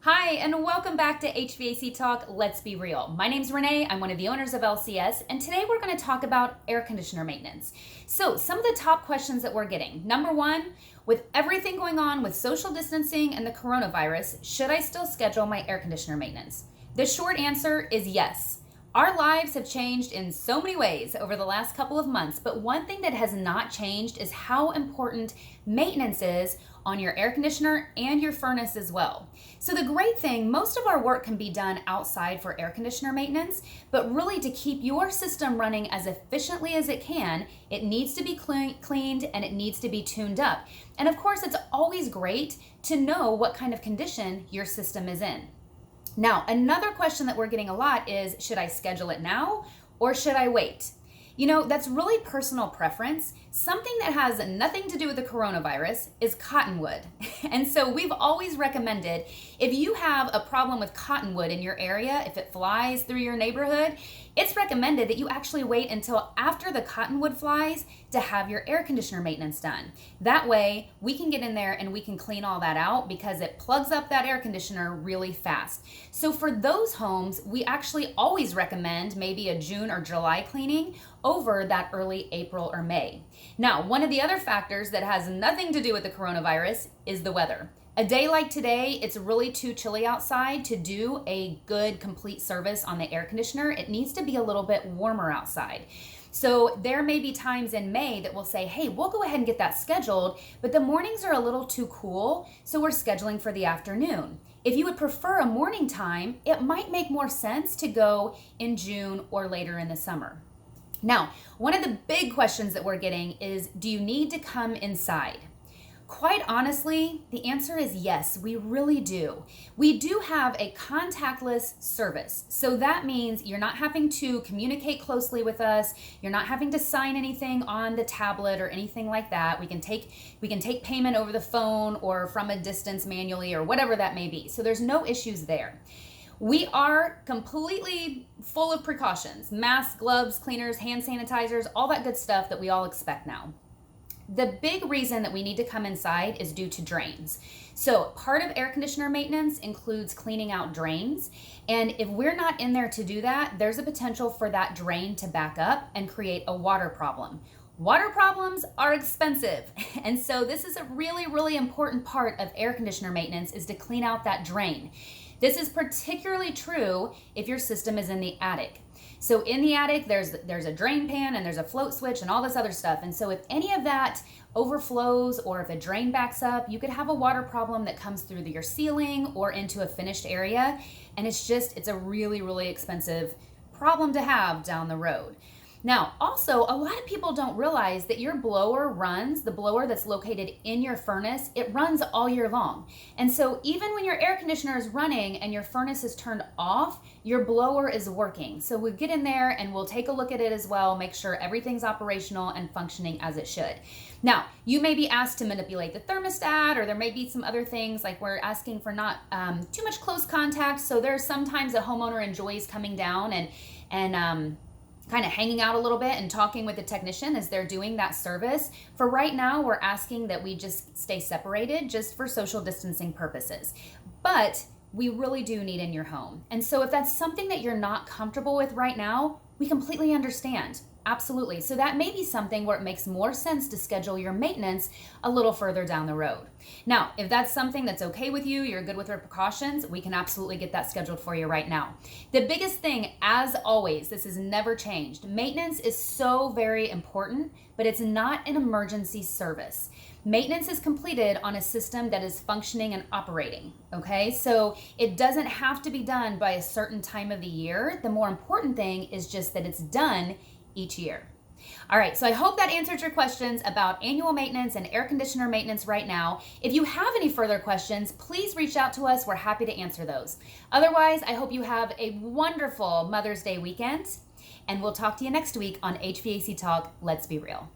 Hi, and welcome back to HVAC Talk, Let's Be Real. My name's Renee, I'm one of the owners of LCS, and today we're going to talk about air conditioner maintenance. So, some of the top questions that we're getting. Number one, with everything going on with social distancing and the coronavirus, should I still schedule my air conditioner maintenance? The short answer is yes. Our lives have changed in so many ways over the last couple of months, but one thing that has not changed is how important maintenance is on your air conditioner and your furnace as well. So the great thing, most of our work can be done outside for air conditioner maintenance, but really to keep your system running as efficiently as it can, it needs to be cleaned and it needs to be tuned up. And of course, it's always great to know what kind of condition your system is in. Now, another question that we're getting a lot is, should I schedule it now or should I wait? You know, that's really personal preference. Something that has nothing to do with the coronavirus is Cottonwood. And so we've always recommended, if you have a problem with Cottonwood in your area, if it flies through your neighborhood, it's recommended that you actually wait until after the Cottonwood flies to have your air conditioner maintenance done. That way, we can get in there and we can clean all that out because it plugs up that air conditioner really fast. So for those homes, we actually always recommend maybe a June or July cleaning over that early April or May. Now, one of the other factors that has nothing to do with the coronavirus is the weather. A day like today, it's really too chilly outside to do a good complete service on the air conditioner. It needs to be a little bit warmer outside. So there may be times in May that we'll say, hey, we'll go ahead and get that scheduled, but the mornings are a little too cool, so we're scheduling for the afternoon. If you would prefer a morning time, it might make more sense to go in June or later in the summer. Now, one of the big questions that we're getting is, do you need to come inside? Quite honestly, the answer is yes, we really do. We do have a contactless service. So that means you're not having to communicate closely with us. You're not having to sign anything on the tablet or anything like that. We can take payment over the phone or from a distance manually or whatever that may be. So there's no issues there. We are completely full of precautions: masks, gloves, cleaners, hand sanitizers, all that good stuff that we all expect now. The big reason that we need to come inside is due to drains. So part of air conditioner maintenance includes cleaning out drains. And if we're not in there to do that, there's a potential for that drain to back up and create a water problem. Water problems are expensive. And so this is a really, really important part of air conditioner maintenance, is to clean out that drain. This is particularly true if your system is in the attic. So in the attic, there's a drain pan and there's a float switch and all this other stuff. And so if any of that overflows or if a drain backs up, you could have a water problem that comes through your ceiling or into a finished area. And it's a really, really expensive problem to have down the road. Now, also, a lot of people don't realize that your blower the blower that's located in your furnace, it runs all year long. And so even when your air conditioner is running and your furnace is turned off, your blower is working. So we get in there and we'll take a look at it as well, make sure everything's operational and functioning as it should. Now, you may be asked to manipulate the thermostat, or there may be some other things, like we're asking for not too much close contact. So there's sometimes a homeowner enjoys coming down and kind of hanging out a little bit and talking with the technician as they're doing that service. For right now, we're asking that we just stay separated just for social distancing purposes. But we really do need in your home. And so if that's something that you're not comfortable with right now, we completely understand. Absolutely. So that may be something where it makes more sense to schedule your maintenance a little further down the road. Now, if that's something that's okay with you, you're good with your precautions, we can absolutely get that scheduled for you right now. The biggest thing, as always, this has never changed. Maintenance is so very important, but it's not an emergency service. Maintenance is completed on a system that is functioning and operating, okay? So it doesn't have to be done by a certain time of the year. The more important thing is just that it's done each year. All right, so I hope that answered your questions about annual maintenance and air conditioner maintenance right now. If you have any further questions, please reach out to us. We're happy to answer those. Otherwise, I hope you have a wonderful Mother's Day weekend, and we'll talk to you next week on HVAC Talk, Let's Be Real.